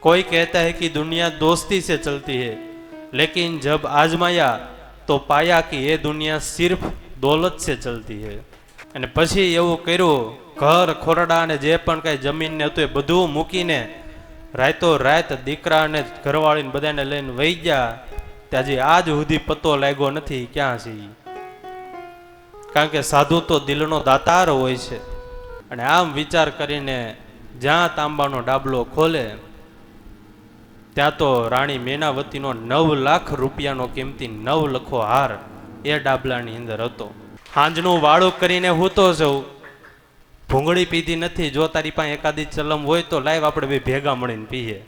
कोई कहता है कि दुनिया दोस्ती से चलती है, लेकिन जब आजमाया तो पाया कि ये दुनिया सिर्फ दौलत से चलती है। અને પછી એવું કર્યું, ઘર ખોરડા અને જે પણ કઈ જમીન ને હતું એ બધું મૂકીને રાતો રાત દીકરા અને ઘરવાળીને બધાને લઈને વહી ગયા. ત્યાંજી આજ સુધી પતો લાગ્યો નથી ક્યાં છે. કારણ કે સાધુ તો દિલનો દાતાર હોય છે. અને આમ વિચાર કરીને જ્યાં તાંબાનો ડાબલો ખોલે ત્યાં તો રાણી મેનાવતીનો 9 લાખ રૂપિયાનો કિંમતી 9 લખો હાર એ ડાબલાની અંદર હતો. હાંજનું વાળું કરીને હું તો જઉં, ભૂંગળી પીધી નથી, જો તારી પાસે એકાદી ચલમ હોય તો લાઈવ આપણે બે ભેગા મળીને પીએ.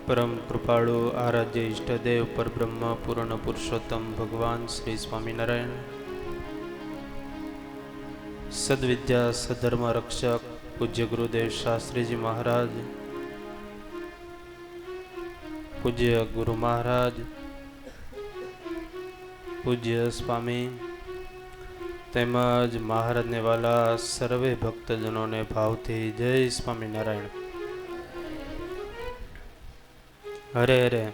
પરમ કૃપાળુ આરાધ્ય ઈષ્ટદેવ પરબ્રહ્મ પૂર્ણ પુરુષોત્તમ ભગવાન શ્રી સ્વામિનારાયણ, સદવિદ્યા સધર્મ રક્ષક પૂજ્ય ગુરુદેવ શાસ્ત્રીજી મહારાજ, પૂજ્ય ગુરુ મહારાજ, પૂજ્ય સ્વામી તેમજ મહારાજને વાલા સર્વે ભક્તજનોને ભાવથી જય સ્વામિનારાયણ. હરે હરે.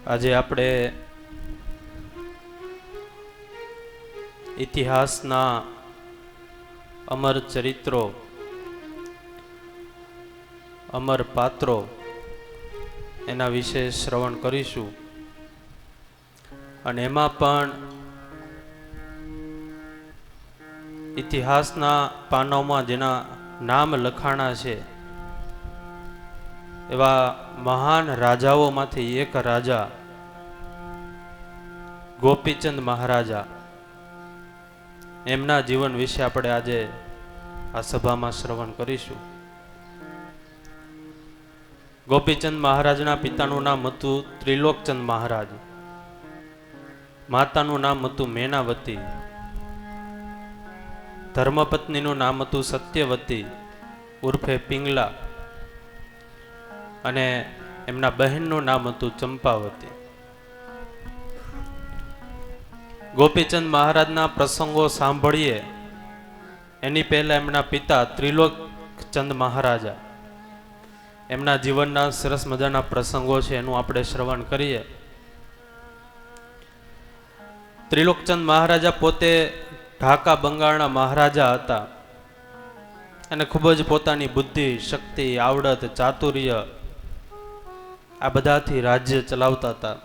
આજે આપણે ઇતિહાસના અમર ચરિત્રો, અમર પાત્રો એના વિશે શ્રવણ કરીશું. અને એમાં પણ ઇતિહાસના પાનાઓમાં જેના નામ લખાણા છે એવા મહાન રાજાઓમાંથી એક રાજા ગોપીચંદ મહારાજા, એમના જીવન વિશે આપણે આજે આ સભામાં શ્રવણ કરીશું. ગોપીચંદ મહારાજના પિતાનું નામ હતું ત્રિલોકચંદ મહારાજ, માતાનું નામ હતું મેનાવતી, ધર્મપત્નીનું નામ હતું સત્યવતી ઉર્ફે પિંગલા, અને એમના બહેનનું નામ હતું ચંપાવતી. ગોપીચંદ મહારાજના પ્રસંગો સાંભળીએ એની પહેલા એમના પિતા ત્રિલોકચંદ મહારાજા, એમના જીવનના સરસ મજાના પ્રસંગો છે એનું આપણે શ્રવણ કરીએ. ત્રિલોકચંદ મહારાજા પોતે ઢાકા બંગાળના મહારાજા હતા અને ખૂબ જ પોતાની બુદ્ધિ, શક્તિ, આવડત, ચાતુર્ય આ બધાથી રાજ્ય ચલાવતા હતા.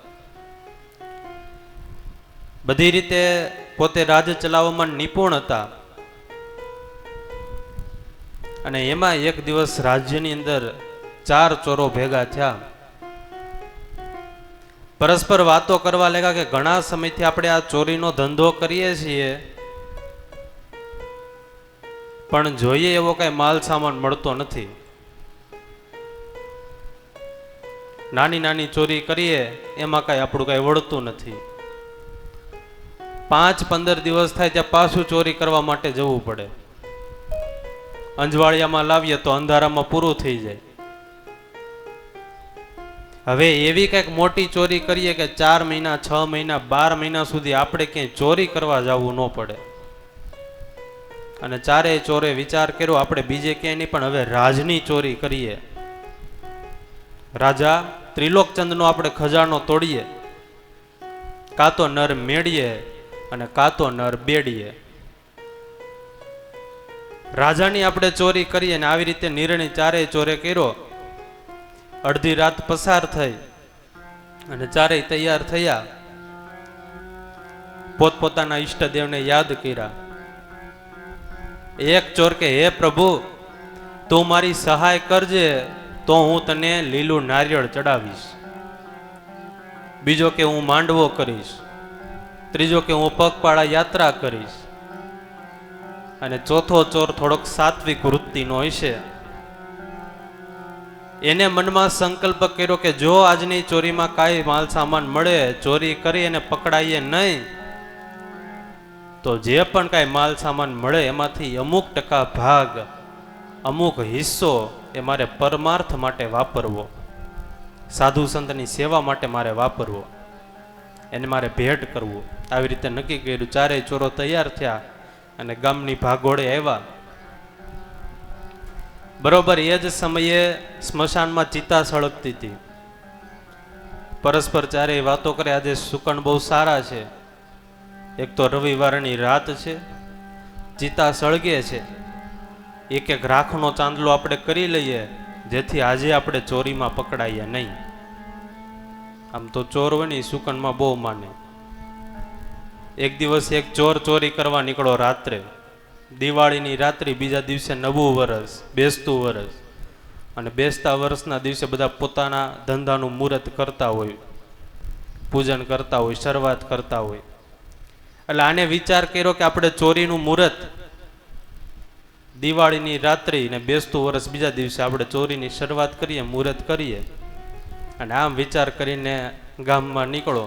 બધી રીતે પોતે રાજ્ય ચલાવવામાં નિપુણ હતા. અને એમાં એક દિવસ રાજ્યની અંદર 4 ચોરો ભેગા થયા. પરસ્પર વાતો કરવા લાગ્યા કે ઘણા સમયથી આપણે આ ચોરીનો ધંધો કરીએ છીએ, પણ જોઈએ એવો કઈ માલ સામાન મળતો નથી. નાની નાની ચોરી કરીએ એમાં કઈ આપણું કઈ વળતું નથી. 5-15 દિવસ થાય ત્યાં પાછું ચોરી કરવા માટે જવું પડે. અંજવાળિયામાં લાવીએ તો અંધારામાં પૂરું થઈ જાય. હવે એવી કઈક મોટી ચોરી કરીએ કે 4 મહિના, 6 મહિના, 12 મહિના સુધી આપણે ક્યાંય ચોરી કરવા જવું ન પડે. અને ચારેય ચોરે વિચાર કર્યો આપણે બીજે ક્યાંય નહીં પણ હવે રાજની ચોરી કરીએ. રાજા ત્રિલોકચંદનો આપણે ખજાનો તોડીએ, કાં તો નર મેળીએ અને કાં તો નર બેડીએ. રાજાની આપણે ચોરી કરીએ ને આવી રીતે નિર્ણય ચારેય ચોરે કર્યો. અડધી રાત પસાર થઈ અને ચારેય તૈયાર થયા, પોતપોતાના ઈષ્ટદેવને યાદ કર્યા. એક ચોર કે હે પ્રભુ, તું મારી સહાય કરજે તો હું તને લીલું નારિયેળ ચડાવીશ. બીજો કે હું માંડવો કરીશ. ત્રીજો કે હું પગપાળા યાત્રા કરીશ. અને ચોથો ચોર થોડોક સાત્વિક વૃત્તિનો હશે. એને મનમાં સંકલ્પ કર્યો કે જો આજની ચોરીમાં કાંઈ માલ સામાન મળે, ચોરી કરી અને પકડાઈએ નહીં, તો જે પણ કાંઈ માલ સામાન મળે એમાંથી અમુક ટકા ભાગ, અમુક હિસ્સો એ મારે પરમાર્થ માટે વાપરવો, સાધુ સંતની સેવા માટે મારે વાપરવો. એને મારે ભેટ કરવું. આવી રીતે નક્કી કર્યું. ચારેય ચોરો તૈયાર થયા અને ગામની ભાગોળે આવ્યા. બરોબર એ જ સમયે સ્મશાનમાં ચિતા સળગતી હતી. પરસ્પર ચારેય વાતો કરે, આજે સુકણ બહુ સારા છે, એક તો રવિવારની રાત છે, ચિતા સળગે છે, એક એક રાખનો ચાંદલો આપણે કરી લઈએ જેથી આજે આપણે ચોરીમાં પકડાઈએ નહીં. આમ તો ચોર હોય ને સુકનમાં બહુ માને. એક દિવસ એક ચોર ચોરી કરવા નીકળો રાત્રે, દિવાળીની રાત્રિ, બીજા દિવસે નવું વર્ષ, બેસતું વર્ષ. અને બેસતા વર્ષના દિવસે બધા પોતાના ધંધાનું મુહૂર્ત કરતા હોય, પૂજન કરતા હોય, શરૂઆત કરતા હોય. એટલે આને વિચાર કર્યો કે આપણે ચોરીનું મુહૂર્ત દિવાળીની રાત્રિ ને બેસતું વર્ષ બીજા દિવસે આપણે ચોરીની શરૂઆત કરીએ, મુહૂર્ત કરીએ. અને આમ વિચાર કરીને ગામમાં નીકળો.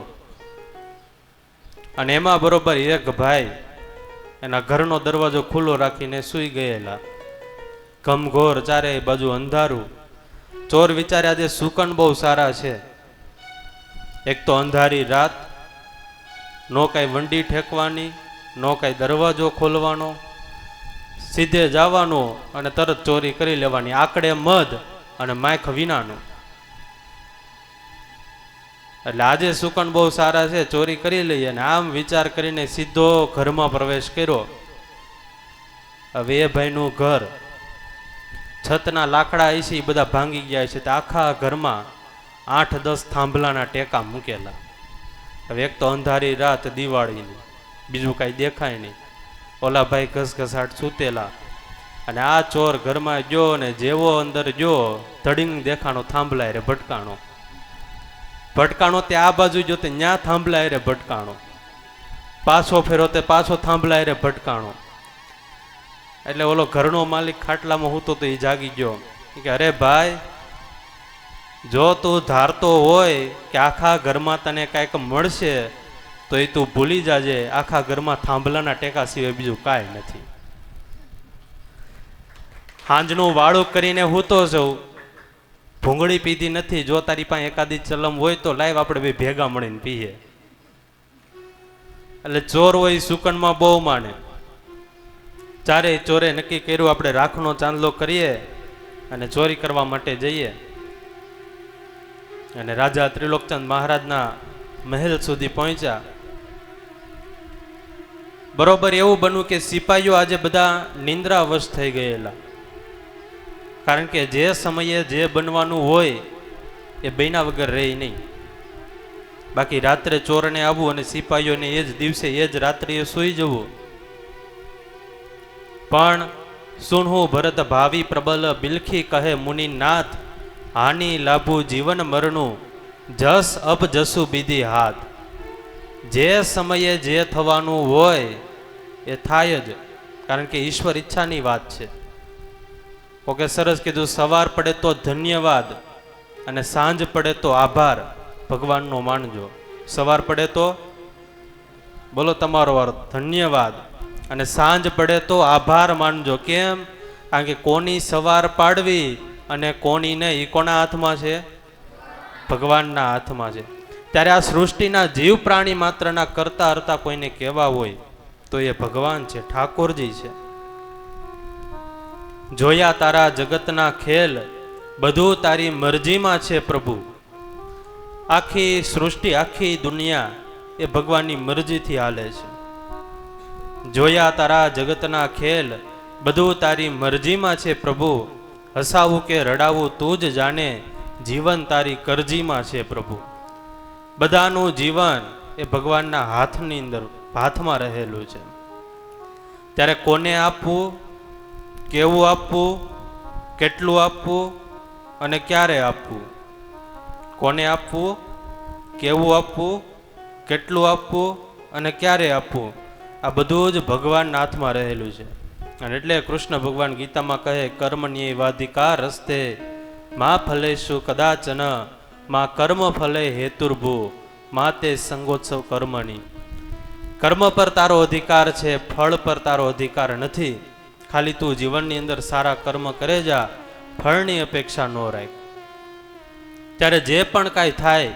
અને એમાં બરોબર એક ભાઈ એના ઘરનો દરવાજો ખુલ્લો રાખીને સૂઈ ગયેલા. ઘમઘોર ચારે બાજુ અંધારું. ચોર વિચારે આજે સુકન બહુ સારા છે, એક તો અંધારી રાત, નો કાંઈ વંડી ઠેકવાની, નો કાંઈ દરવાજો ખોલવાનો, સીધે જવાનું અને તરત ચોરી કરી લેવાની, આકડે મધ અને માખ વિનાનું. એટલે આજે સુકન બહુ સારા છે, ચોરી કરી લઈએ. અને આમ વિચાર કરીને સીધો ઘરમાં પ્રવેશ કર્યો. હવે એ ભાઈનું ઘર, છતના લાકડા છે એ બધા ભાંગી ગયા છે, તો આખા ઘરમાં 8-10 થાંભલાના ટેકા મૂકેલા. હવે એક તો અંધારી રાત દિવાળીની, બીજું કાંઈ દેખાય નહીં. ઓલા ભાઈ ઘસઘસાટ સૂતેલા. અને આ ચોર ઘરમાં ગયો ને જેવો અંદર ગયો, ધડીંગ દેખાણો થાંભલા રે ભટકાણો. ભટકાણો તે આ બાજુ જો તે ન્યા થાંભલા રે ભટકાણો, પાછો ફેરો તે પાછો થાંભલા રે ભટકાણો. એટલે ઓલો ઘરનો માલિક ખાટલામાં હૂતો તો એ જાગી ગયો કે અરે ભાઈ, જો તું ધારતો હોય કે આખા ઘરમાં તને કાંઈક મળશે તો એ તું ભૂલી જાજે, આખા ઘરમાં થાંભલાના ટેકા સિવાય બીજું કાંઈ નથી. હાંજનું વાળું કરીને હૂતો જઉં, ભૂંગળી પીધી નથી, જો તારી પાસે એકાદી ચલમ હોય તો લાઈવ આપણે બે ભેગા મળીને પીએ. એટલે ચોર હોય સુકનમાં બહુ માને. ચારેય ચોરે નક્કી કર્યું આપણે રાખનો ચાંદલો કરીએ અને ચોરી કરવા માટે જઈએ. અને રાજા ત્રિલોકચંદ મહારાજના મહેલ સુધી પહોંચ્યા. બરોબર એવું બન્યું કે સિપાહીઓ આજે બધા નિંદ્રાવશ થઈ ગયેલા, કારણ કે જે સમયે જે બનવાનું હોય એ બન્યા વગર રહે નહીં. બાકી રાત્રે ચોરને આવવું અને સિપાહીઓને એ જ દિવસે એ જ રાત્રિએ સૂઈ જવું. પણ સુનહું ભરત ભાવી પ્રબલ બિલખી કહે મુનિનાથ, હાનિ લાભુ જીવન મરણું જસ અબ જસુ બીધી હાથ. જે સમયે જે થવાનું હોય એ થાય જ, કારણ કે ઈશ્વર ઈચ્છાની વાત છે. ઓકે, સરસ કીધું. સવાર પડે તો ધન્યવાદ અને સાંજ પડે તો આભાર ભગવાનનો માનજો. સવાર પડે તો બોલો તમારો અર્થ ધન્યવાદ, અને સાંજ પડે તો આભાર માનજો. કેમ? કારણ કે કોની સવાર પાડવી અને કોની નહીં એ કોના હાથમાં છે? ભગવાનના હાથમાં છે. ત્યારે આ સૃષ્ટિના જીવ પ્રાણી માત્રના કરતા હરતા કોઈને કહેવા હોય તો એ ભગવાન છે, ઠાકોરજી છે. જોયા તારા જગતના ખેલ, બધું તારી મરજીમાં છે પ્રભુ. આખી સૃષ્ટિ, આખી દુનિયા એ ભગવાનની મરજીથી હાલે છે. જોયા તારા જગતના ખેલ, બધું તારી મરજીમાં છે પ્રભુ. હસાવું કે રડાવું તું જ જાણે, જીવન તારી કરજીમાં છે પ્રભુ. બધાનું જીવન એ ભગવાનના હાથની અંદર, હાથમાં રહેલું છે. ત્યારે કોને આપવું, કેવું આપવું, કેટલું આપવું અને ક્યારે આપવું, કોને આપવું, કેવું આપવું, કેટલું આપવું અને ક્યારે આપવું, આ બધું જ ભગવાનના હાથમાં રહેલું છે. અને એટલે કૃષ્ણ ભગવાન ગીતામાં કહે, કર્મણ્યે વાધિકાર હસ્તે મા ફલેશુ કદાચન, મા કર્મ ફલે હેતુર્ભુ, મા તે સંગોત્સવ કર્મણી. કર્મ પર તારો અધિકાર છે, ફળ પર તારો અધિકાર નથી. ખાલી તું જીવનની અંદર સારા કર્મ કરે જા, ફળની અપેક્ષા ન રાખ. ત્યારે જે પણ કાંઈ થાય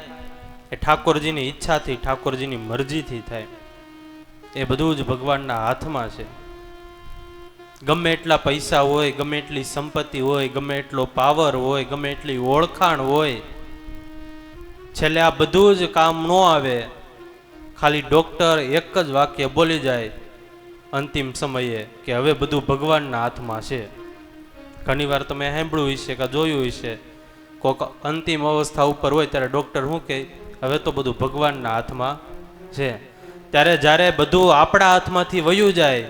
એ ઠાકોરજીની ઈચ્છાથી, ઠાકોરજીની મરજીથી થાય. એ બધું જ ભગવાનના હાથમાં છે. ગમે એટલા પૈસા હોય, ગમે એટલી સંપત્તિ હોય, ગમે એટલો પાવર હોય, ગમે એટલી ઓળખાણ હોય, છેલ્લે આ બધું જ કામ ન આવે. ખાલી ડોક્ટર એક જ વાક્ય બોલી જાય અંતિમ સમયે કે હવે બધું ભગવાનના હાથમાં છે. ઘણીવાર તમે સાંભળ્યું હશે કે જોયું હશે, કોઈક અંતિમ અવસ્થા ઉપર હોય ત્યારે ડોક્ટર શું કહે, હવે તો બધું ભગવાનના હાથમાં છે. ત્યારે જ્યારે બધું આપણા હાથમાંથી વયું જાય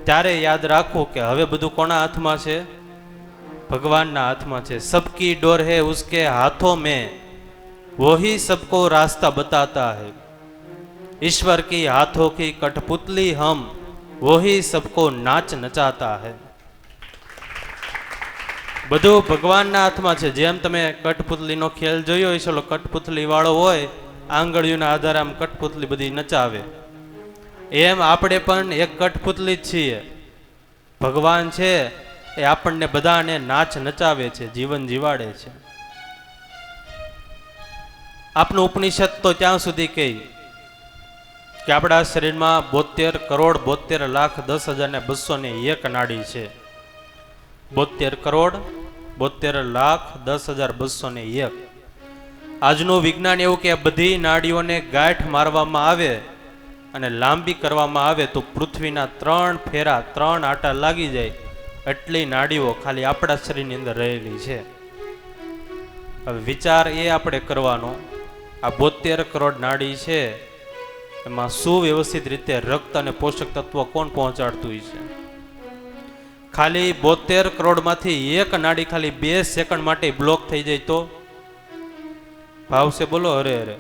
ત્યારે યાદ રાખવું કે હવે બધું કોના હાથમાં છે? ભગવાનના હાથમાં છે. સબકી ડોર હે ઉસકે હાથોं में, वही सबको रास्ता बताता है. ईश्वर की हाथों की कठपुतली हम, वही सबको नाच नचाता है. બધું ભગવાનના હાથમાં છે. જેમ તમે કઠપુતલીનો ખેલ જોયો હોય છે, કઠપુતલી વાળો હોય આંગળીઓના આધારે આમ કઠપુતલી બધી નચાવે, એમ આપણે પણ એક કઠપુતલી જ છીએ. ભગવાન છે એ આપણને બધાને નાચ નચાવે છે, જીવન જીવાડે છે. આપનું ઉપનિષદ તો ત્યાં સુધી કહી કે આપણા શરીરમાં 72 કરોડ 72 લાખ 10,201 નાડી છે. 72 કરોડ 72 લાખ 10,201. આજનું વિજ્ઞાન એવું કે બધી નાડીઓને ગાંઠ મારવામાં આવે અને લાંબી કરવામાં આવે તો પૃથ્વીના 3 ફેરા 3 આટા લાગી જાય એટલી નાડીઓ ખાલી આપણા શરીરની અંદર રહેલી છે. હવે વિચાર એ આપણે કરવાનો, આ 72 કરોડ નાડી છે એમાં સુવ્યવસ્થિત રીતે રક્ત અને પોષક તત્વો કોણ પહોંચાડતું હોય છે? ખાલી 72 કરોડમાંથી એક નાડી ખાલી 2 સેકન્ડ માટે બ્લોક થઈ જાય તો ભાવશે? બોલો અરે અરે.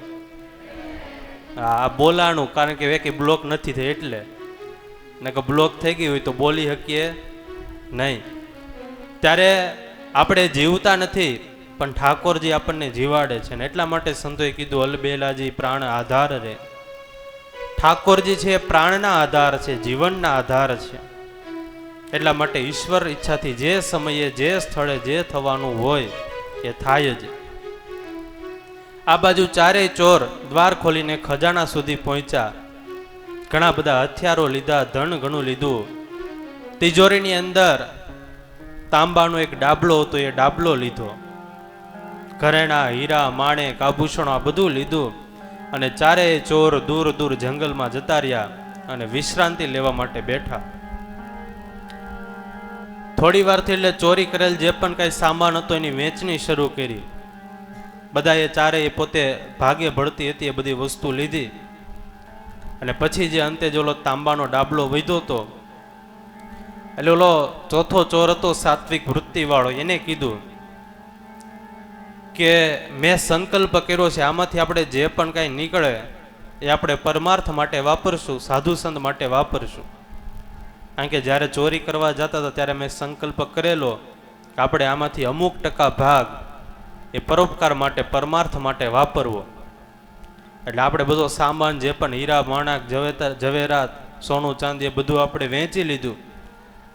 આ બોલાનું, કારણ કે વેકી બ્લોક નથી થઈ એટલે, ને કે બ્લોક થઈ ગઈ હોય તો બોલી શકીએ નહીં. ત્યારે આપણે જીવતા નથી પણ ઠાકોરજી આપણને જીવાડે છે, ને એટલા માટે સંતોએ કીધું અલબેલાજી પ્રાણ આધાર રે. ઠાકોરજી છે પ્રાણના આધાર છે, જીવનના આધાર છે. એટલા માટે ઈશ્વર ઈચ્છાથી જે સમયે જે સ્થળે જે થવાનું હોય એ થાય જ. આ બાજુ ચારેય ચોર દ્વાર ખોલીને ખજાના સુધી પહોંચ્યા. ઘણા બધા હથિયારો લીધા, ધન ઘણું લીધું. તિજોરીની અંદર તાંબાનો એક ડાબલો હતો, એ ડાબલો લીધો. ઘરેણા, હીરા, માણેક, આભૂષણો આ બધું લીધું અને ચારેય ચોર દૂર દૂર જંગલમાં જતા રહ્યા અને વિશ્રાંતિ લેવા માટે બેઠા. થોડી વારથી એટલે ચોરી કરેલ જે પણ કઈ સામાન હતો એની વેચણી શરૂ કરી. બધાએ ચારેય પોતે ભાગે ભળતી હતી એ બધી વસ્તુ લીધી અને પછી જે અંતે જે ઓલો તાંબાનો ડાબલો વધ્યો હતો એટલે ઓલો ચોથો ચોર હતો સાત્વિક વૃત્તિવાળો, એને કીધું કે મેં સંકલ્પ કર્યો છે આમાંથી આપણે જે પણ કાંઈ નીકળે એ આપણે પરમાર્થ માટે વાપરશું, સાધુ સંત માટે વાપરશું. કારણ કે જ્યારે ચોરી કરવા જતા હતા ત્યારે મેં સંકલ્પ કરેલો કે આપણે આમાંથી અમુક ટકા ભાગ એ પરોપકાર માટે, પરમાર્થ માટે વાપરવો. એટલે આપણે બધો સામાન જે પણ હીરા, માણક, ઝવેરાત, સોનું, ચાંદી એ બધું આપણે વેચી લીધું.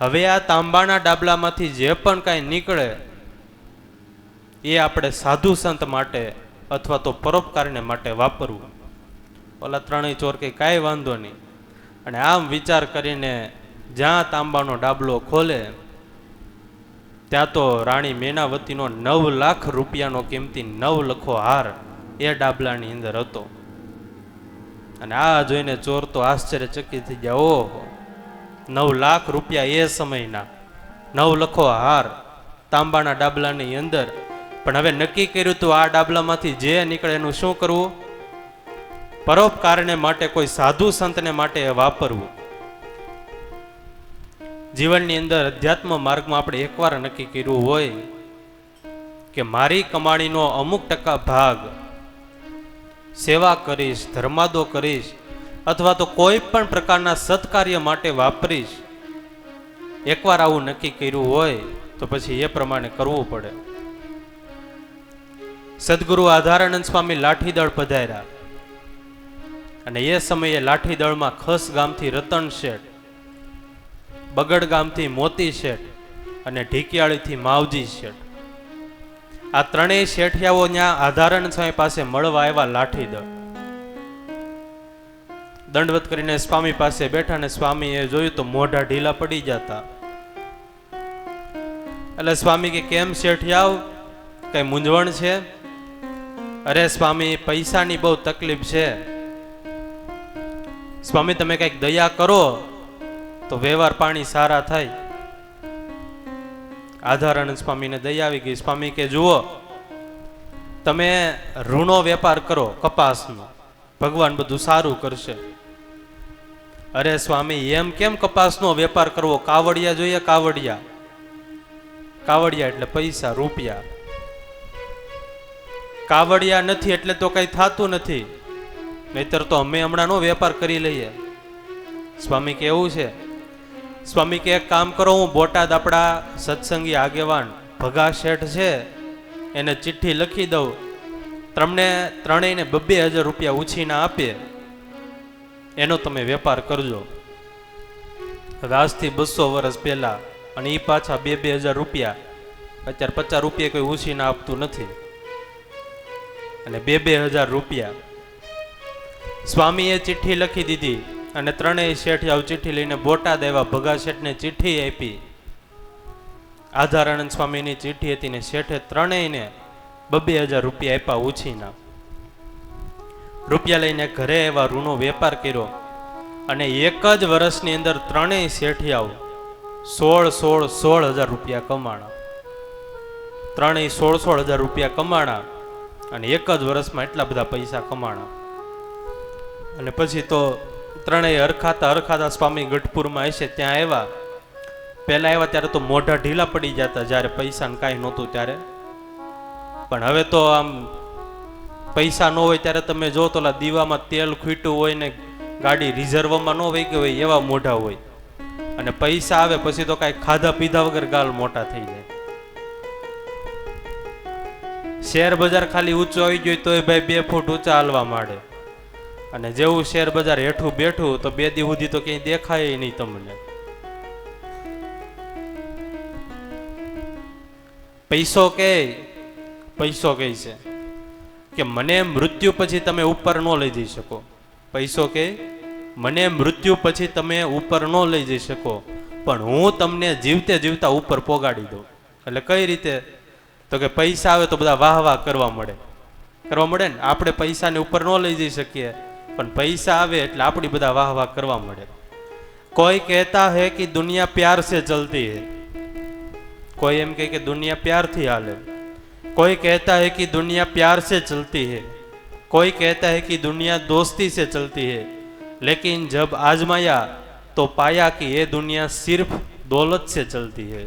હવે આ તાંબાના ડાબલામાંથી જે પણ કાંઈ નીકળે એ આપણે સાધુ સંત માટે અથવા તો પરોપકારને માટે વાપરવું. ઓલા ત્રણેય ચોર કે કાંઈ વાંધો નહીં. અને આમ વિચાર કરીને જ્યાં તાંબાનો ડાબલો ખોલે ત્યાં તો રાણી મેનાવતીનો 9 લાખ રૂપિયાનો કિંમતી 9 લખો હાર એ ડાબલાની અંદર હતો. અને આ જોઈને ચોર તો આશ્ચર્યચકિત થઈ ગયા. ઓહો, 9 લાખ રૂપિયા એ સમયના, 9 લખો હાર તાંબાના ડાબલાની અંદર. પણ હવે નક્કી કર્યું હતું આ ડાબલામાંથી જે નીકળે એનું શું કરવું? પરોપકારને માટે, કોઈ સાધુ સંતને માટે વાપરવું. જીવનની અંદર અધ્યાત્મ માર્ગમાં આપણે એકવાર નક્કી કર્યું હોય કે મારી કમાણીનો અમુક ટકા ભાગ સેવા કરીશ, ધર્માદો કરીશ અથવા તો કોઈ પણ પ્રકારના સત્કાર્ય માટે વાપરીશ, એકવાર આવું નક્કી કર્યું હોય તો પછી એ પ્રમાણે કરવું પડે. સદગુરુ આધારાનંદ સ્વામી લાઠીદળ પધાર્યા અને એ સમયે લાઠીદળમાં ખસ ગામથી રતન શેઠ, બગડ ગામથી મોતી શેઠ અને ઢીકિયાળીથી માવજી શેઠ આ ત્રણેય શેઠિયાઓ ત્યાં આધારણ સ્વામી પાસે મળવા આવ્યા લાઠી દંડવત કરીને સ્વામી પાસે બેઠા ને સ્વામીએ જોયું તો મોઢા ઢીલા પડી જતા. એટલે સ્વામી કે કેમ શેઠિયાઓ, કઈ મૂંઝવણ છે? અરે સ્વામી, પૈસાની બહુ તકલીફ છે. સ્વામી તમે કઈક દયા કરો તો વ્યવહાર પાણી સારા થાય. આધારણ સ્વામીને દયા આવી ગઈ. સ્વામી કે જુઓ, તમે ઋણો વેપાર કરો કપાસનો, ભગવાન બધું સારું કરશે. અરે સ્વામી, એમ કેમ કપાસનો વેપાર કરવો? કાવડિયા જોઈએ, કાવડિયા. કાવડિયા એટલે પૈસા, રૂપિયા. કાવડિયા નથી એટલે તો કઈ થતું નથી, નહીતર તો અમે હમણાં નો વેપાર કરી લઈએ. સ્વામી કે એવું છે? સ્વામી કે એક કામ કરો, હું બોટાદ આપણા સત્સંગી આગેવાન ભગા શેઠ છે એને ચિઠ્ઠી લખી દઉં, તમને ત્રણેયને 2,000 રૂપિયા ઉછીના આપે, એનો તમે વેપાર કરજો. આજથી 200 વર્ષ પહેલા, અને એ પાછા 2,000 રૂપિયા. અત્યારે 50 રૂપિયા કોઈ ઉછીના આપતું નથી, અને 2,000 રૂપિયા. સ્વામીએ ચિઠ્ઠી લખી દીધી અને ત્રણેય શેઠિયાઓ ચિઠ્ઠી લઈને બોટાદ આવ્યા. ભગા શેઠને ચિઠ્ઠી આપી. આધારાનંદ સ્વામીની ચિઠ્ઠી હતી ને શેઠે ત્રણેયને 2,000 રૂપિયા આપ્યા ઉછીના. રૂપિયા લઈને ઘરે એવા ઋણો વેપાર કર્યો અને એક જ વર્ષની અંદર ત્રણેય શેઠિયાઓ 16,000 રૂપિયા કમાણા. ત્રણેય 16,000 રૂપિયા કમાણા અને એક જ વર્ષમાં એટલા બધા પૈસા કમાણા. અને પછી તો ત્રણેય હરખાતા સ્વામી ગઢપુરમાં હશે ત્યાં આવ્યા. પહેલા આવ્યા ત્યારે તો મોઢા ઢીલા પડી જતા, જ્યારે પૈસાને કાંઈ નહોતું ત્યારે. પણ હવે તો આમ પૈસા ન હોય ત્યારે તમે જો તો દીવામાં તેલ ખૂટ્યું હોય ને ગાડી રિઝર્વમાં ન વહી ગઈ હોય એવા મોઢા હોય, અને પૈસા આવે પછી તો કાંઈ ખાધા પીધા વગર ગાલ મોટા થઈ જાય. શેર બજાર ખાલી ઊંચો આવી ગયો તોય ભાઈ 2 ફૂટ ઊંચા હાલવા માંડે, અને જેવું શેર બજાર હેઠું બેઠું તો 2 દી સુધી તો ક્યાંય દેખાય નહીં તમને. પૈસો કહે છે કે મને મૃત્યુ પછી તમે ઉપર ન લઈ જઈ શકો. પૈસો કહે મને મૃત્યુ પછી તમે ઉપર ન લઈ જઈ શકો, પણ હું તમને જીવતે જીવતા ઉપર પોગાડી દઉં. એટલે કઈ રીતે? તો કે પૈસા આવે તો બધા વાહ વાહ કરવા મળે ને. આપણે પૈસાને ઉપર ન લઈ જઈ શકીએ, પણ પૈસા આવે એટલે આપણી બધા વાહ વાહ કરવા મળે. કોઈ કહેતા હૈ કે દુનિયા પ્યાર સે ચલતી હૈ, કોઈ એમ કહે કે દુનિયા પ્યારથી હાલે. कोई कहता है कि दुनिया प्यार से चलती है, कोई कहता है कि दुनिया दोस्ती से चलती है, लेकिन जब आजमाया तो पाया कि ये दुनिया सिर्फ दौलत से चलती है.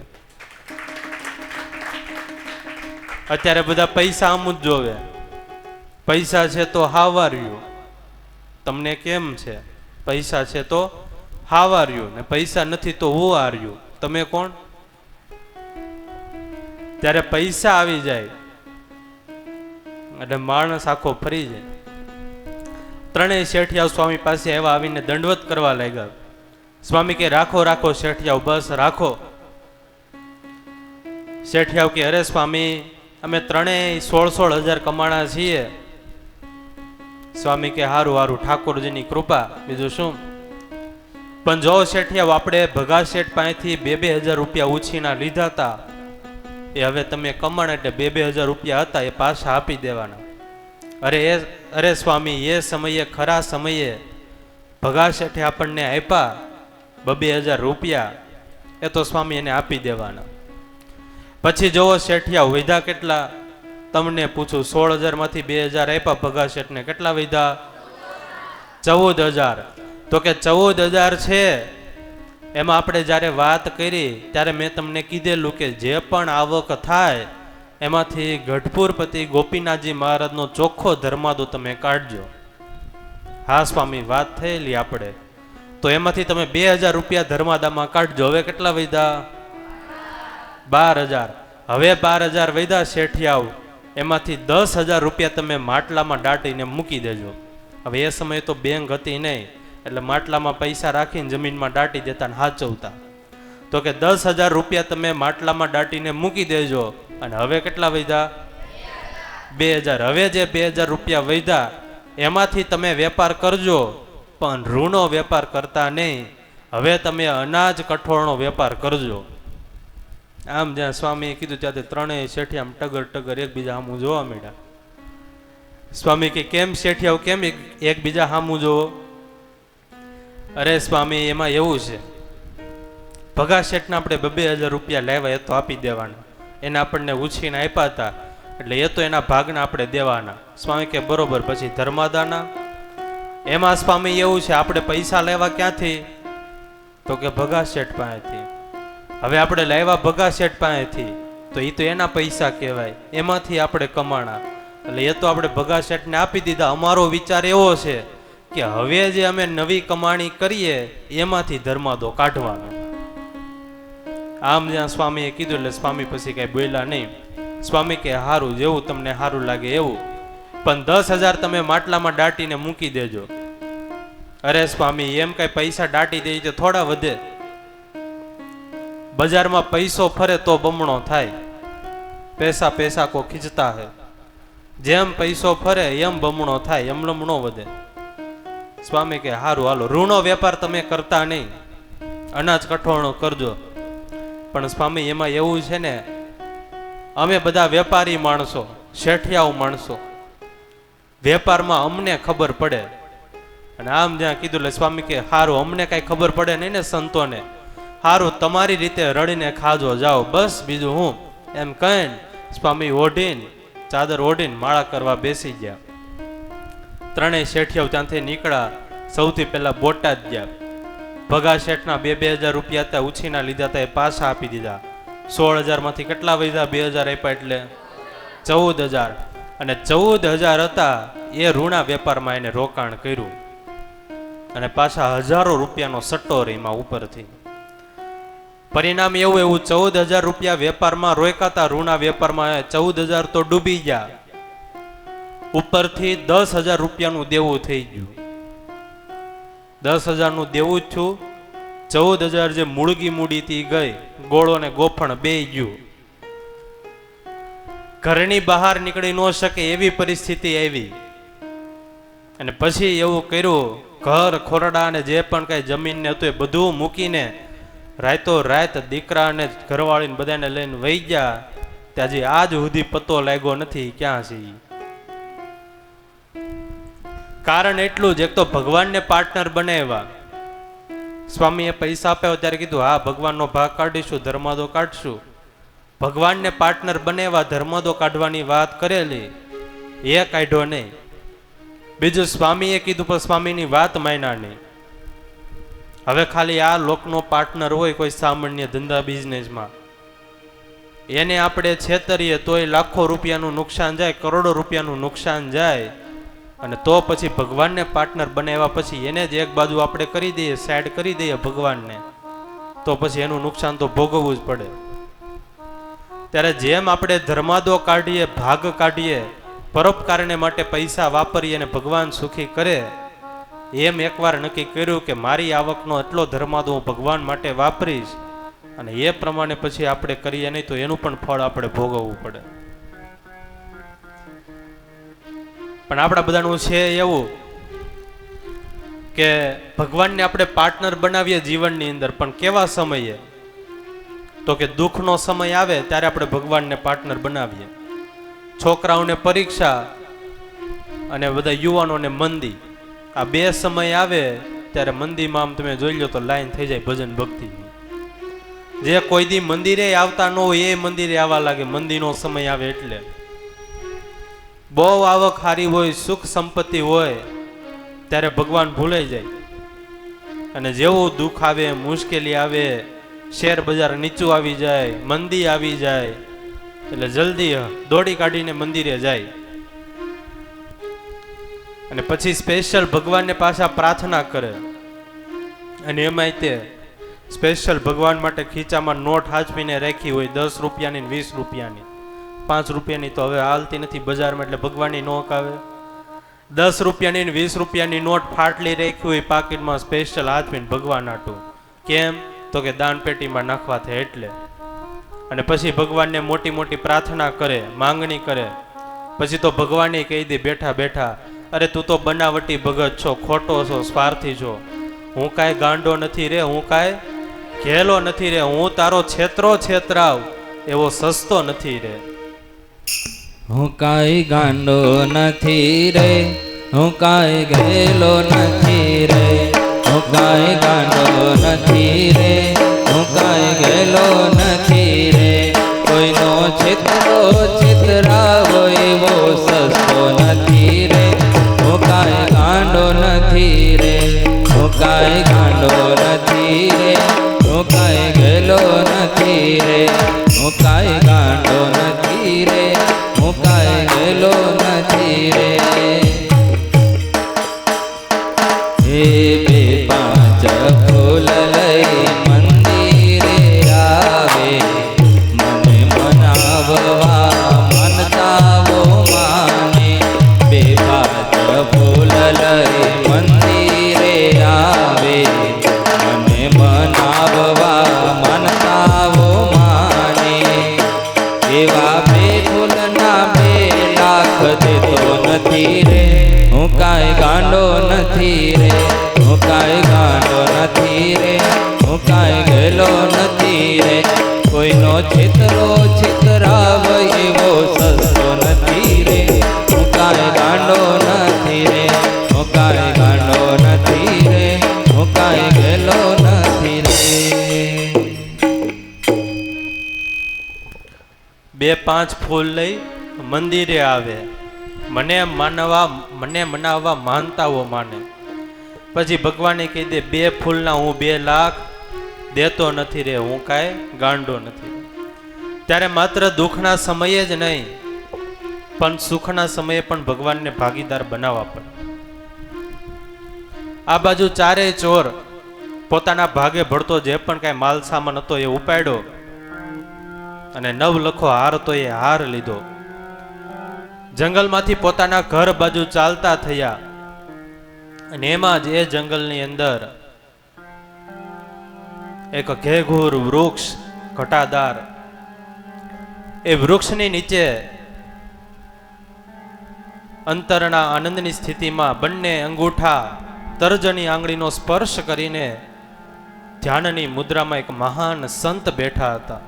અત્યારે બધા પૈસા આમ જ જોવે. પૈસા છે તો હાવાર્યું, તમને કેમ છે? પૈસા છે તો હાવાર્યું, ને પૈસા નથી તો હું હાર્યું. તમે કોણ? ત્યારે પૈસા આવી જાય એટલે માણસ આખો ફરી જાય. ત્રણેય શેઠિયાઓ સ્વામી પાસે આવ્યા, આવીને દંડવત કરવા લાગ્યા. સ્વામી કે રાખો શેઠિયાઓ, બસ રાખો. શેઠિયાઓ કે અરે સ્વામી, અમે ત્રણેય 16,000 કમાણા છીએ. સ્વામી કે હારું ઠાકોરજીની કૃપા, બીજું શું. પણ જો શેઠિયાઓ, આપણે ભગા શેઠ પાસેથી 2,000 રૂપિયા ઉછીના લીધા હતા, એ હવે તમે કમાણ એટલે 2,000 રૂપિયા હતા એ પાછા આપી દેવાના. અરે સ્વામી, એ સમયે ખરા સમયે ભગા શેઠે આપણને આપ્યા 2,000 રૂપિયા, એ તો સ્વામી એને આપી દેવાના. પછી જોવો શેઠિયા વૈધા કેટલા, તમને પૂછું. 16,000 માંથી 2,000 આપ્યા ભગા શેઠને, કેટલા વૈધા? 14,000. તો કે 14,000 છે એમાં આપણે જ્યારે વાત કરી ત્યારે મેં તમને કીધેલું કે જે પણ આવક થાય એમાંથી ગઢપુરપતિ ગોપીનાથજી મહારાજનો ચોખ્ખો ધર્માદો તમે કાઢજો. હા સ્વામી, વાત થયેલી આપણે. તો એમાંથી તમે 2,000 રૂપિયા ધર્માદામાં કાઢજો. હવે કેટલા વૈધા? 12,000. હવે 12,000 વૈધા શેઠિયાઓ, એમાંથી 10,000 રૂપિયા તમે માટલામાં દાટીને મૂકી દેજો. હવે એ સમયે તો બેંક હતી નહીં, એટલે માટલામાં પૈસા રાખીને જમીનમાં દાટી દેતા ને હાચવતા. તો કે 10,000 રૂપિયા તમે માટલામાં દાટીને મૂકી દેજો. અને હવે કેટલા વૈધા? 2000, હવે જે 2000 રૂપિયા વધ્યા એમાંથી તમે વેપાર કરજો, પણ રૂનો વેપાર કરતા નહીં. હવે તમે અનાજ કઠોળનો વેપાર કરજો. આમ જ્યાં સ્વામીએ કીધું ત્યાંથી ત્રણેય શેઠિયા આમ ટગર ટગર એકબીજા સામું જોવા માંડ્યા. સ્વામી કે કેમ શેઠિયાઓ કેમ એકબીજા સામું જોવો? અરે સ્વામી એમાં એવું છે, ભગા શેઠને આપણે 2000 રૂપિયા લાવ્યા એ તો આપી દેવાના, એને આપણને ઉછીને આપ્યા હતા એટલે એ તો એના ભાગના આપણે દેવાના. સ્વામી કે બરોબર, પછી ધર્માદાના? એમાં સ્વામી એવું છે, આપણે પૈસા લેવા ક્યાંથી? તો કે ભગા શેઠ પાસેથી. હવે આપણે લાવ્યા ભગા શેઠ પાસેથી તો એ તો એના પૈસા કહેવાય, એમાંથી આપણે કમાણા એટલે એ તો આપણે ભગા શેઠને આપી દીધા. અમારો વિચાર એવો છે કે હવે જે અમે નવી કમાણી કરીએ એમાંથી ધર્માદો કાઢવાનો. આમ જ્યાં સ્વામીએ કીધું એટલે સ્વામી પછી કઈ બોલ્યા નહીં. સ્વામી કે હારું, જેવું તમને સારું લાગે એવું, પણ 10,000 તમે માટલામાં દાટીને મૂકી દેજો. અરે સ્વામી એમ કઈ પૈસા દાટી દે તો થોડા વધે? બજારમાં પૈસો ફરે તો બમણો થાય. પૈસા પૈસા કો ખીંચતા હે, જેમ પૈસો ફરે એમ બમણો થાય, એમ લમણો વધે. સ્વામી કે હારું હાલો, ઋણનો વેપાર તમે કરતા નહીં, અનાજ કઠોળનો કરજો. પણ સ્વામી એમાં એવું છે ને, અમે બધા વેપારી માણસો, શેઠિયાઓ માણસો, વેપારમાં અમને ખબર પડે. અને આમ જ્યાં કીધું એટલે સ્વામી કે હારું, અમને કઈ ખબર પડે નહીં ને સંતોને, હારું તમારી રીતે રડીને ખાજો જાઓ, બસ બીજું હું, એમ કહીને સ્વામી ઓઢીને ચાદર ઓઢીને માળા કરવા બેસી ગયા. ત્રણેય શેઠિયાઓ ત્યાંથી નીકળ્યા. સૌથી પહેલા બોટાદ ગયા. ભગા શેઠના 2,000 રૂપિયા હતા ઉછીના લીધા હતા, એ પાછા આપી દીધા. 16,000 માંથી કેટલા વધ્યા? 2,000 આપ્યા એટલે 14,000. અને 14,000 હતા એ ઋણા વેપારમાં એને રોકાણ કર્યું અને પાછા હજારો રૂપિયાનો સટ્ટો એમાં ઉપરથી. પરિણામ એવું 14,000 રૂપિયા વેપારમાં રોકાતા, ઋણા વેપારમાં 14,000 તો ડૂબી ગયા, ઉપરથી 10,000 રૂપિયાનું દેવું થઈ ગયું. 10,000 નું દેવું જ છું. 14,000 જે મૂળગી મૂડીથી ગઈ, ગોળો ને ગોફણ બે ગયું. ઘરની બહાર નીકળી ન શકે એવી પરિસ્થિતિ આવી. અને પછી એવું કર્યું, ઘર ખોરડા અને જે પણ કઈ જમીન ને હતું એ બધું મૂકીને રાતો રાત દીકરા અને ઘરવાળીને બધાને લઈને વહી ગયા. ત્યાં હજી આજ સુધી પતો લાગ્યો નથી ક્યાં છે. કારણ એટલું જ, એક તો ભગવાનને પાર્ટનર બનાવ્યા. સ્વામીએ પૈસા આપ્યા ત્યારે કીધું હા ભગવાનનો ભાગ કાઢીશું, ધર્માદો કાઢશું. ભગવાનને પાર્ટનર બનાવ્યા, ધર્માદો કાઢવાની વાત કરેલી, એ કાઢ્યો નહીં. બીજું સ્વામીએ કીધું પણ સ્વામીની વાત માન્યા નહીં. હવે ખાલી આ લોકનો પાર્ટનર હોય કોઈ સામાન્ય ધંધા બિઝનેસમાં, એને આપણે છેતરીએ તોય લાખો રૂપિયાનું નુકસાન જાય, કરોડો રૂપિયાનું નુકસાન જાય. અને તો પછી ભગવાનને પાર્ટનર બનાવ્યા પછી એને જ એક બાજુ આપણે કરી દઈએ, સાઈડ કરી દઈએ ભગવાનને, તો પછી એનું નુકસાન તો ભોગવવું જ પડે. ત્યારે જેમ આપણે ધર્માદો કાઢીએ, ભાગ કાઢીએ, પરોપકારને માટે પૈસા વાપરીએ અને ભગવાન સુખી કરે, એમ એકવાર નક્કી કર્યું કે મારી આવકનો એટલો ધર્માદો હું ભગવાન માટે વાપરીશ, અને એ પ્રમાણે પછી આપણે કરીએ નહીં તો એનું પણ ફળ આપણે ભોગવવું પડે. પણ આપણા બધાનું છે એવું કે ભગવાનને આપણે પાર્ટનર બનાવીએ જીવનની અંદર, પણ કેવા સમયે? તો કે દુઃખનો સમય આવે ત્યારે આપણે ભગવાનને પાર્ટનર બનાવીએ. છોકરાઓને પરીક્ષા અને બધા યુવાનોને મંદી, આ બે સમય આવે ત્યારે મંદીમાં આમ તમે જોઈ લો તો લાઈન થઈ જાય ભજન ભક્તિ. જે કોઈ દી મંદિરે આવતા ન હોય એ મંદિરે આવવા લાગે મંદીનો સમય આવે એટલે. બહુ આવક સારી હોય, સુખ સંપત્તિ હોય ત્યારે ભગવાન ભૂલાઈ જાય. અને જેવું દુઃખ આવે, મુશ્કેલી આવે, શેર બજાર નીચું આવી જાય, મંદી આવી જાય એટલે જલ્દી દોડી કાઢીને મંદિરે જાય. અને પછી સ્પેશિયલ ભગવાનને પાછા પ્રાર્થના કરે. અને એમાંય તે સ્પેશિયલ ભગવાન માટે ખીચામાં નોટ હાચવીને રાખી હોય, 10 રૂપિયાની 20 રૂપિયાની, 5 રૂપિયાની તો હવે હાલતી નથી બજારમાં એટલે ભગવાનની નોક આવે. 10 રૂપિયાની 20 રૂપિયાની નોટ ફાટલી રાખી હોય પાકીટમાં સ્પેશિયલ હાચવીને ભગવાન આટું. કેમ? તો કે દાન પેટીમાં નાખવા થાય એટલે. અને પછી ભગવાનને મોટી મોટી પ્રાર્થના કરે, માંગણી કરે પછી તો ભગવાને કહી દે બેઠા બેઠા, અરે તું તો બનાવટી ભગત છો, ખોટો છો, સ્વાર્થી છો. હું કાંઈ ગાંડો નથી રે, હું કાંઈ ઘેલો નથી રે, હું તારો છેતરો છેતરાવ એવો સસ્તો નથી રે. હું કાંઈ ગાંડો નથી રે, હું કાંઈ ઘેલો નથી રે, હું કાંઈ ગાંડો નથી રે, હું કાંઈ ઘેલો નથી રે. કોઈનો છેતરો છેતરાવો એવો સસ્તો નથી રે. હું કાંઈ ગાંડો નથી રે, હું કાંઈ ગાંડો નથી રે, હું કાંઈ ઘેલો નથી રે, હું કાંઈ ગાંડો નથી રે, હું કાંઈ ઘેલો નથી રે. હે બે પાંચ ફૂલ લઈ મંદિરે આવે, મને મનાવવા માનતાઓ માને. બે પાંચ ફૂલ લઈ મંદિરે આવે, મને મનાવવા માનતાઓ માને. એવા બે ફૂલના 2 લાખ દેતો નથી રે. હું કાંઈ ગાંડો નથી રે, હું કાંઈ ગાંડો નથી રે, હું કાંઈ ઘેલો નથી રે. કોઈનો છેતરો છેતરાવ એવો સસ્તો નથી રે. હું કાંઈ ગાંડો નથી રે, હું કાંઈ ગાંડો નથી રે, હું કાંઈ ઘેલો નથી રે. 2-5 ફૂલ લઈ મંદિરે આવે, મને મનાવવા માનતાઓ માને. પછી ભગવાને કહી દે 2 ફૂલના હું 2 લાખ દેતો નથી રે, હું કાંઈ ગાંડો નથી. ત્યારે માત્ર દુઃખના સમયે જ નહીં પણ સુખના સમયે પણ ભગવાનને ભાગીદાર બનાવવા પડે. આ બાજુ 4 ચોર પોતાના ભાગે ભળતો જે પણ કાંઈ માલ સામાન હતો એ ઉપાડ્યો અને 9 લખો હાર તો એ હાર લીધો. જંગલમાંથી પોતાના ઘર બાજુ ચાલતા થયા અને એમાં જ એ જંગલની અંદર એક ઘેઘૂર વૃક્ષ ઘટાદાર, એ વૃક્ષની નીચે અંતરના આનંદની સ્થિતિમાં બંને અંગૂઠા તર્જની આંગળીનો સ્પર્શ કરીને ધ્યાનની મુદ્રામાં એક મહાન સંત બેઠા હતા.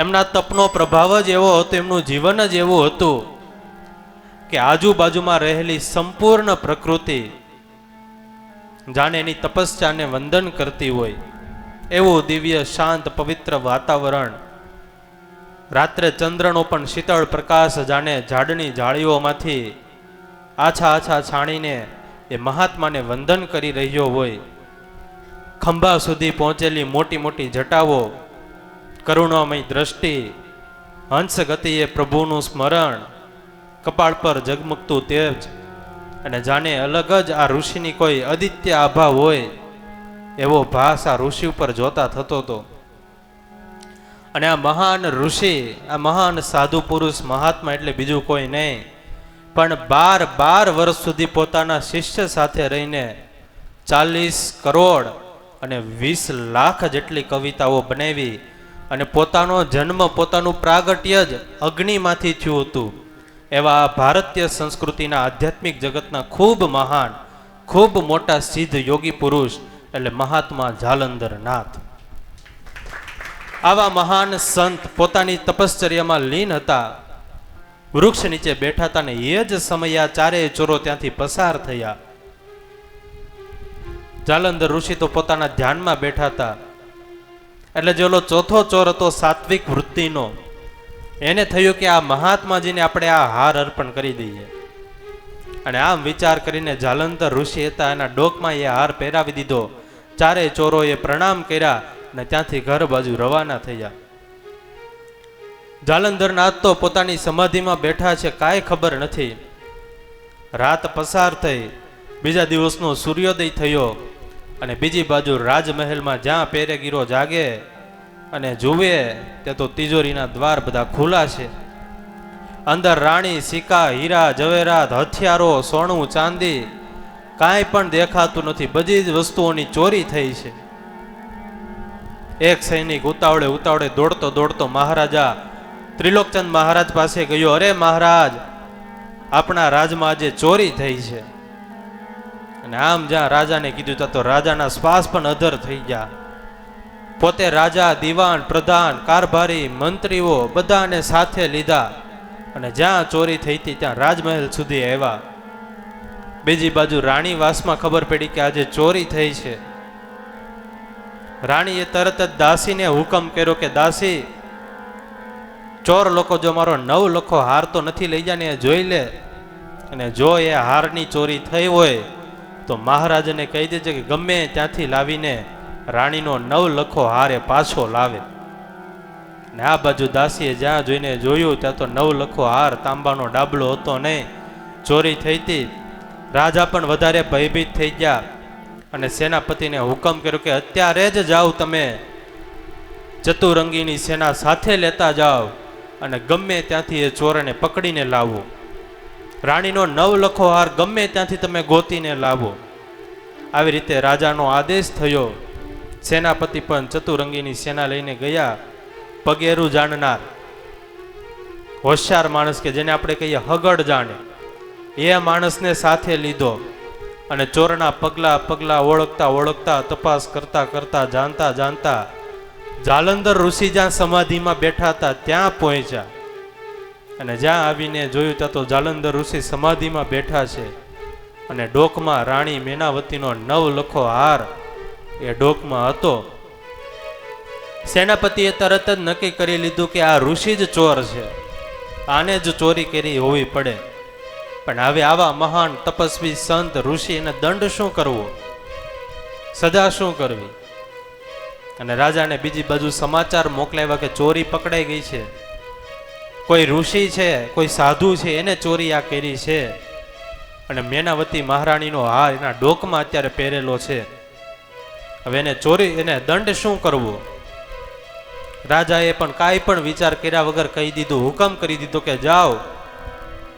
એમના તપનો પ્રભાવ જ એવો હતો, એમનું જીવન જ એવું હતું કે આજુબાજુમાં રહેલી સંપૂર્ણ પ્રકૃતિ જાણે એની તપસ્યાને વંદન કરતી હોય એવું દિવ્ય શાંત પવિત્ર વાતાવરણ. રાત્રે ચંદ્રનો પણ શીતળ પ્રકાશ જાણે ઝાડની જાળીઓમાંથી આછા આછા છાણીને એ મહાત્માને વંદન કરી રહ્યો હોય. ખંભા સુધી પહોંચેલી મોટી મોટી જટાઓ, કરુણામય દ્રષ્ટિ, હંસ ગતિએ પ્રભુનું સ્મરણ, કપાળ પર ઝગમગતું તેજ અને જાણે અલગ જ આ ઋષિની કોઈ અદિત્ય આભા હોય એવો ભાસ આ ઋષિ ઉપર જોતા થતો હતો. અને આ મહાન ઋષિ, આ મહાન સાધુ પુરુષ મહાત્મા એટલે બીજું કોઈ નહીં પણ 12 વર્ષ સુધી પોતાના શિષ્ય સાથે રહીને 40 કરોડ અને 20 લાખ જેટલી કવિતાઓ બનાવી અને પોતાનો જન્મ, પોતાનું પ્રાગટ્ય જ અગ્નિમાંથી થયું હતું. એવા ભારતીય સંસ્કૃતિના આધ્યાત્મિક જગતના ખૂબ મહાન, ખૂબ મોટા સિદ્ધ યોગી પુરુષ એટલે મહાત્મા જાલંધર નાથ. આવા મહાન સંત પોતાની તપશ્ચર્યામાં લીન હતા, વૃક્ષ નીચે બેઠા હતા ને એ જ સમયે આ 4 ચોરો ત્યાંથી પસાર થયા. જાલંધર ઋષિ તો પોતાના ધ્યાનમાં બેઠા હતા એટલે જે ઓલો ચોથો ચોર હતો સાત્વિક વૃત્તિનો, એને થયું કે આ મહાત્માજીને આપણે આ હાર અર્પણ કરી દઈએ. અને આમ વિચાર કરીને જાલંધર ઋષિ હતા એના ડોકમાં એ હાર પહેરાવી દીધો. 4 ચોરોએ પ્રણામ કર્યા ને ત્યાંથી ઘર બાજુ રવાના થયા. જાલંધર નાથ તો પોતાની સમાધિમાં બેઠા છે, કાંઈ ખબર નથી. રાત પસાર થઈ, બીજા દિવસનો સૂર્યોદય થયો અને બીજી બાજુ રાજમહેલમાં જ્યાં પેરેગીરો જાગે અને જુએ તે તો તિજોરીના દ્વાર બધા ખુલ્લા છે. અંદર રાણી, સિક્કા, હીરા, જવેરાત, હથિયારો, સોનું, ચાંદી કાંઈ પણ દેખાતું નથી. બધી જ વસ્તુઓની ચોરી થઈ છે. એક સૈનિક ઉતાવળે દોડતો મહારાજા ત્રિલોકચંદ મહારાજ પાસે ગયો, અરે મહારાજ, આપણા રાજમાં આજે ચોરી થઈ છે. અને આમ જ્યાં રાજાને કીધું ત્યાં તો રાજાના શ્વાસ પણ અધર થઈ ગયા. પોતે રાજા, દિવાન, પ્રધાન, કારભારી, મંત્રીઓ બધાને સાથે લીધા અને જ્યાં ચોરી થઈ હતી ત્યાં રાજમહેલ સુધી આવ્યા. બીજી બાજુ રાણી વાસમાં ખબર પડી કે આજે ચોરી થઈ છે. રાણીએ તરત જ દાસીને હુકમ કર્યો કે દાસી, ચોર લોકો જો મારો 9 લખો હાર તો નથી લઈ જાય ને એ જોઈ લે, અને જો એ હારની ચોરી થઈ હોય તો મહારાજને કહી દેજે કે ગમે ત્યાંથી લાવીને રાણીનો 9 લખો હાર એ પાછો લાવે. ને આ બાજુ દાસીએ જ્યાં જોઈને જોયું ત્યાં તો 9 લખો હાર તાંબાનો ડાબલો હતો નહીં, ચોરી થઈ હતી. રાજા પણ વધારે ભયભીત થઈ ગયા અને સેનાપતિને હુકમ કર્યો કે અત્યારે જ જાઓ, તમે ચતુરંગીની સેના સાથે લેતા જાઓ અને ગમે ત્યાંથી એ ચોરને પકડીને લાવો. રાણીનો 9 લખો હાર ગમે ત્યાંથી તમે ગોતીને લાવો. આવી રીતે રાજાનો આદેશ થયો. સેનાપતિ પણ ચતુરંગીની સેના લઈને ગયા. પગેરું જાણનાર હોશિયાર માણસ કે જેને આપણે કહીએ હગડ જાણે, એ માણસને સાથે લીધો અને ચોરના પગલા ઓળખતા ઓળખતા, તપાસ કરતા કરતા, જાણતા જાણતા જાલંધર ઋષિ જ્યાં સમાધિમાં બેઠા હતા ત્યાં પહોંચ્યા. અને જ્યાં આવીને જોયું ત્યાં તો જાલંધર ઋષિ સમાધિમાં બેઠા છે અને ડોકમાં રાણી મેનાવતીનો 9 લખો હાર એ ડોકમાં હતો. સેનાપતિએ તરત જ નક્કી કરી લીધું કે આ ઋષિ જ ચોર છે, આને જ ચોરી કરી હોવી પડે. પણ હવે આવા મહાન તપસ્વી સંત ઋષિ એને દંડ શું કરવો, સજા શું કરવી? અને રાજાને બીજી બાજુ સમાચાર મોકલાવ્યા કે ચોરી પકડાઈ ગઈ છે, કોઈ ઋષિ છે, કોઈ સાધુ છે, એને ચોરી આ કરી છે અને મેનાવતી મહારાણીનો હાર એના ડોકમાં અત્યારે પહેરેલો છે. હવે એને ચોરી, એને દંડ શું કરવો? રાજાએ પણ કાંઈ પણ વિચાર કર્યા વગર કહી દીધું, હુકમ કરી દીધો કે જાઓ,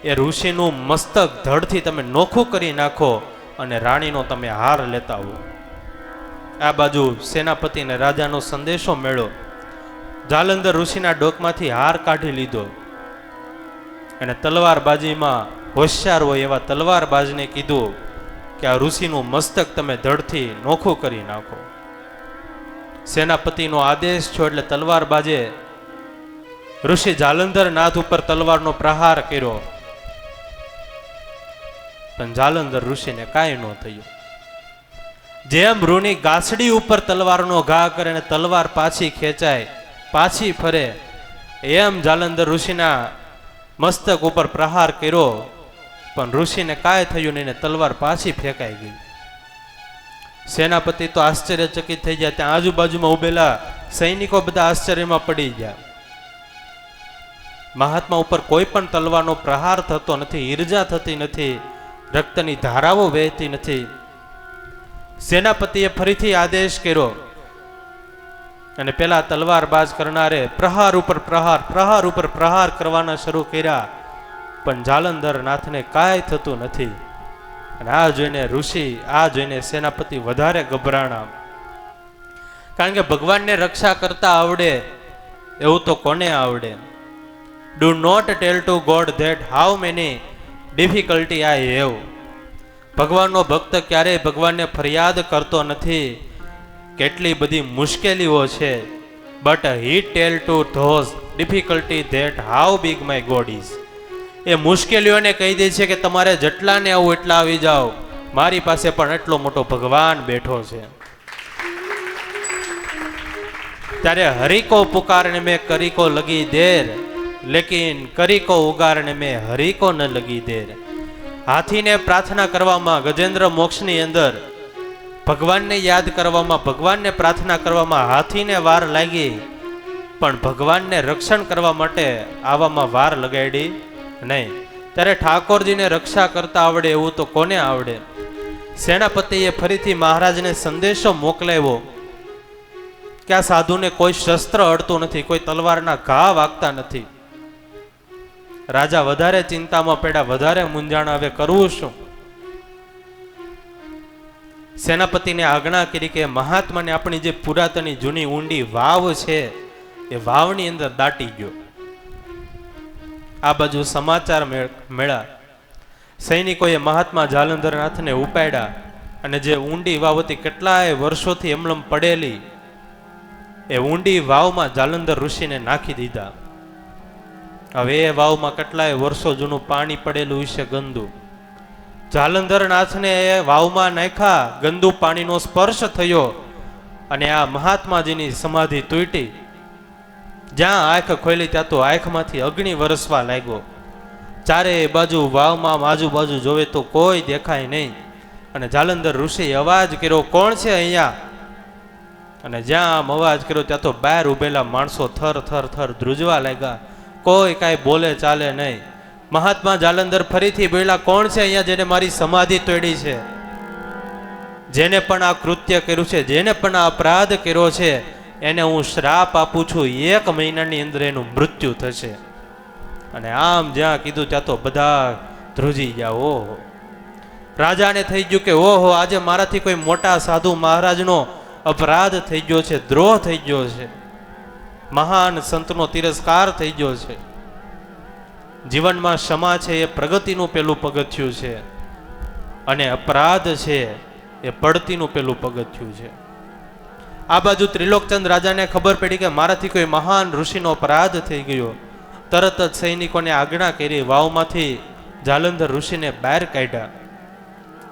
એ ઋષિનું મસ્તક ધડથી તમે નોખું કરી નાખો અને રાણીનો તમે હાર લેતા આવો. આ બાજુ સેનાપતિને રાજાનો સંદેશો મળ્યો. જાલંધર ઋષિના ડોકમાંથી હાર કાઢી લીધો અને તલવારબાજીમાં હોશિયાર હોય એવા તલવારબાજને કીધું કે આ ઋષિનું મસ્તક તમે ધડથી નોખું કરી નાખો. સેનાપતિનો આદેશ છો એટલે તલવારબાજે ઋષિ જાલંધર નાથ ઉપર તલવારનો પ્રહાર કર્યો, પણ જાલંધર ઋષિને કાંઈ ન થયું. જેમ રૂની ગાસડી ઉપર તલવારનો ઘા કરે અને તલવાર પાછી ખેંચાય, પાછી ફરે, એમ જાલંધર ઋષિના મસ્તક ઉપર પ્રહાર કર્યો, પણ ઋષિને કાંઈ થયું નહીં ને તલવાર પાછી ફેંકાઈ ગઈ. સેનાપતિ તો આશ્ચર્યચકિત થઈ ગયા. ત્યાં આજુબાજુમાં ઉભેલા સૈનિકો બધા આશ્ચર્યમાં પડી ગયા. મહાત્મા ઉપર કોઈ પણ તલવારનો પ્રહાર થતો નથી, ઈર્જા થતી નથી, રક્તની ધારાઓ વહેતી નથી. સેનાપતિએ ફરીથી આદેશ કર્યો અને પેલા તલવારબાજ કરનારે પ્રહાર ઉપર પ્રહાર કરવાના શરૂ કર્યા, પણ જાલંધર નાથને કાંઈ થતું નથી. અને આ જોઈને ઋષિ, આ જોઈને સેનાપતિ વધારે ગભરાણા. કારણ કે ભગવાનને રક્ષા કરતા આવડે એવું તો કોને આવડે? Do not tell to god that how many difficulty I have. ભગવાનનો ભક્ત ક્યારેય ભગવાનને ફરિયાદ કરતો નથી કેટલી બધી મુશ્કેલીઓ છે, but he tell to those difficulty that how big my God is. એ મુશ્કેલીઓને કહી દે છે કે તમારે જેટલાને આવું એટલા આવી જાઓ, મારી પાસે પણ એટલો મોટો ભગવાન બેઠો છે. ત્યારે હરિકો પુકારને મેં કરીકો લગી દેર, લેકિન કરીકો ઉગારને મેં હરિકો ન લગી દેર. હાથીને પ્રાર્થના કરવામાં, ગજેન્દ્ર મોક્ષની અંદર ભગવાનને યાદ કરવામાં, ભગવાનને પ્રાર્થના કરવામાં હાથીને વાર લાગી, પણ ભગવાનને રક્ષણ કરવા માટે આવામાં વાર લગાડી નહીં. ત્યારે ઠાકોરજીને રક્ષા કરતા આવડે એવું તો કોને આવડે? સેનાપતિએ ફરીથી મહારાજને સંદેશો મોકલાવ્યો કે આ સાધુને કોઈ શસ્ત્ર અડતું નથી, કોઈ તલવારના ઘા વાગતા નથી. રાજા વધારે ચિંતામાં પડ્યા, વધારે મૂંઝાણા, હવે કરવું શું? સેનાપતિને આજ્ઞા કરી કે મહાત્માને આપણી જે પુરાતની જૂની ઊંડી વાવ છે એ વાવની અંદર દાટી ગયો. આ બાજુ સમાચાર મેળા. સૈનિકોએ મહાત્મા જાલંધરનાથને ઉપાડ્યા અને જે ઊંડી વાવ હતી, કેટલાય વર્ષોથી એમલમ પડેલી, એ ઊંડી વાવમાં જાલંધર ઋષિને નાખી દીધા. હવે એ વાવમાં કેટલાય વર્ષો જૂનું પાણી પડેલું હશે, ગંદુ. જાલંધરનાથને એ વાવમાં નાખ્યા, ગંદુ પાણીનો સ્પર્શ થયો અને આ મહાત્માજીની સમાધિ તૂટી. જ્યાં આંખ ખોલી ત્યાં તો આંખમાંથી અગ્નિ વરસવા લાગ્યો. ચારે બાજુ વાવમાં આજુબાજુ જોવે તો કોઈ દેખાય નહીં. અને જાલંધર ઋષિએ અવાજ કર્યો, કોણ છે અહીંયા? અને જ્યાં આમ અવાજ કર્યો ત્યાં તો બહાર ઉભેલા માણસો થર થર થર ધ્રુજવા લાગ્યા. કોઈ કાંઈ બોલે ચાલે નહીં. મહાત્મા જાલંધર ફરીથી બોલ્યા, કોણ છે અહીંયા જેને મારી સમાધિ તોડી છે? જેને પણ આ કૃત્ય કર્યું છે, જેને પણ આ અપરાધ કર્યો છે, એને હું શ્રાપ આપું છું, 1 મહિનાની અંદર એનું મૃત્યુ થશે. અને આમ જ્યાં કીધું ત્યાં તો બધા ધ્રુજી ગયા. ઓહો, રાજાને થઈ ગયું કે ઓહો, આજે મારાથી કોઈ મોટા સાધુ મહારાજનો અપરાધ થઈ ગયો છે, દ્રોહ થઈ ગયો છે, મહાન સંતનો તિરસ્કાર થઈ ગયો છે. જીવનમાં ક્ષમા છે એ પ્રગતિનું પેલું પગથિયું છે, અને અપરાધ છે એ પડતીનું પેલું પગથિયું છે. આ બાજુ ત્રિલોકચંદ રાજાને ખબર પડી કે મારાથી કોઈ મહાન ઋષિનો અપરાધ થઈ ગયો. તરત જ સૈનિકોને આજ્ઞા કરી, વાવમાંથી જાલંધર ઋષિને બહાર કાઢ્યા.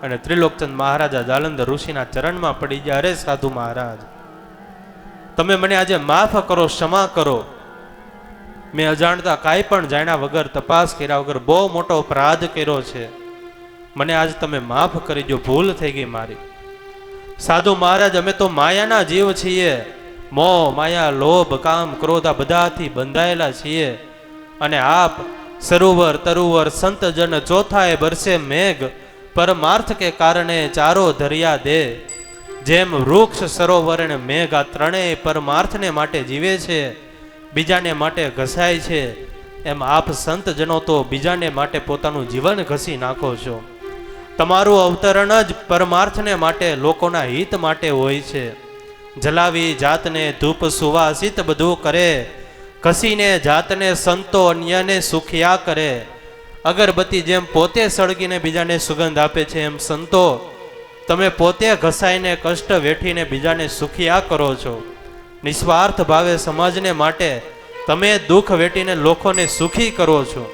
અને ત્રિલોકચંદ મહારાજા જાલંધર ઋષિના ચરણમાં પડી ગયા. અરે સાધુ મહારાજ, તમે મને આજે માફ કરો, ક્ષમા કરો. મેં અજાણતા કાંઈ પણ જાણ્યા વગર, તપાસ કર્યા વગર બહુ મોટો અપરાધ કર્યો છે. મને આજ તમે માફ કરી દો, ભૂલ થઈ ગઈ મારી. સાધુ મહારાજ, અમે તો માયાના જીવ છીએ. મોહ, માયા, લોભ, કામ, ક્રોધ આ બધાથી બંધાયેલા છીએ. અને આપ સરોવર તરુવર સંતજન ચોથાએ બરસે મેઘ, પરમાર્થ કે કારણે ચારો ધર્યા દે. જેમ વૃક્ષ સરોવર અને મેઘ આ ત્રણેય પરમાર્થને માટે જીવે છે, બીજાને માટે ઘસાય છે, એમ આપ સંતજનો તો બીજાને માટે પોતાનું જીવન ઘસી નાખો છો. તમારું અવતરણ જ પરમાર્થને માટે, લોકોના હિત માટે હોય છે. જલાવી જાતને ધૂપ સુવાસિત બધું કરે, ઘસીને જાતને સંતો અન્યને સુખિયા કરે. અગરબત્તી જેમ પોતે સળગીને બીજાને સુગંધ આપે છે, એમ સંતો તમે પોતે ઘસાઈને કષ્ટ વેઠીને બીજાને સુખિયા કરો છો. નિસ્વાર્થ ભાવે સમાજને માટે તમે દુઃખ વેઠીને લોકોને સુખી કરો છો.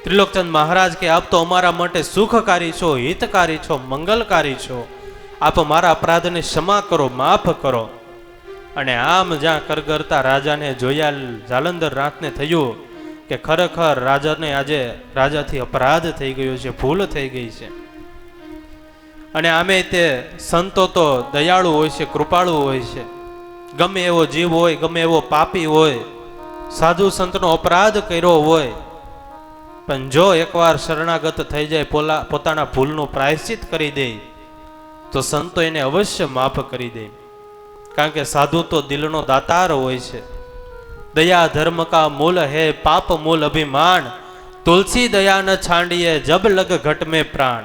ત્રિલોકચંદ મહારાજ કે આપ તો અમારા માટે સુખકારી છો, હિતકારી છો, મંગલકારી છો. આપ મારા અપરાધને ક્ષમા કરો, માફ કરો. અને આમ જ્યાં કરગરતા રાજાને જોયા જાલંધર નાથને થયું કે ખરેખર રાજાને આજે રાજાથી અપરાધ થઈ ગયો છે, ભૂલ થઈ ગઈ છે. અને આમે તે સંતો તો દયાળુ હોય છે, કૃપાળુ હોય છે. ગમે એવો જીવ હોય, ગમે એવો પાપી હોય, સાધુ સંતનો અપરાધ કર્યો હોય, પણ જો એકવાર શરણાગત થઈ જાય, પોતાના ભૂલનું પ્રાયશ્ચિત કરી દે, તો સંતો એને અવશ્ય માફ કરી દે. કારણ કે સાધુ તો દિલનો દાતાર હોય છે. દયા ધર્મ કા મૂલ હે પાપ મૂલ અભિમાન, તુલસી દયા ન છાંડીએ જબ લગ ઘટ में પ્રાણ.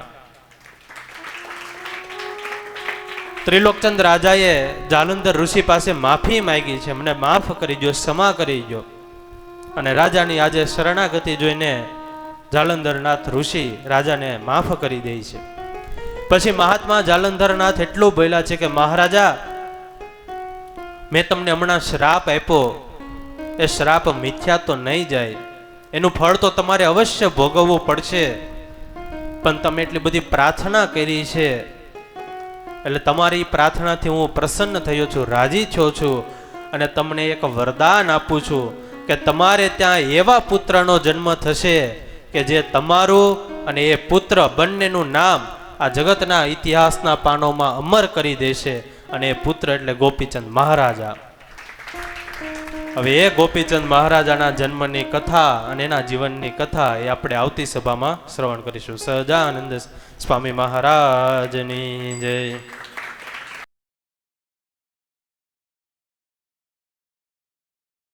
ત્રિલોકચંદ રાજાએ જાલંધર ઋષિ પાસે માફી માંગી છે, મને માફ કરી દો, ક્ષમા કરી દો. અને રાજાની આજે શરણાગતિ જોઈને જાલંધરનાથ ઋષિ રાજાને માફ કરી દે છે. પછી મહાત્મા જાલંધરનાથ એટલું બોલ્યા છે કે મહારાજા, મેં તમને હમણાં શ્રાપ આપ્યો, એ શ્રાપ મિથ્યા તો નહીં જાય, એનું ફળ તો તમારે અવશ્ય ભોગવવું પડશે. પણ તમે એટલી બધી પ્રાર્થના કરી છે, એટલે તમારી પ્રાર્થનાથી હું પ્રસન્ન થયો છું, રાજી થયો છું. અને તમને એક વરદાન આપું છું કે તમારે ત્યાં એવા પુત્રનો જન્મ થશે કે જે તમારું અને એ પુત્ર બંનેનું નામ આ જગતના ઇતિહાસના પાનોમાં અમર કરી દેશે. અને એ પુત્ર એટલે ગોપીચંદ મહારાજા. હવે એ ગોપીચંદ મહારાજાના જન્મની કથા અને એના જીવનની કથા એ આપણે આવતી સભામાં શ્રવણ કરીશું. સહજાનંદ સ્વામી મહારાજની જય.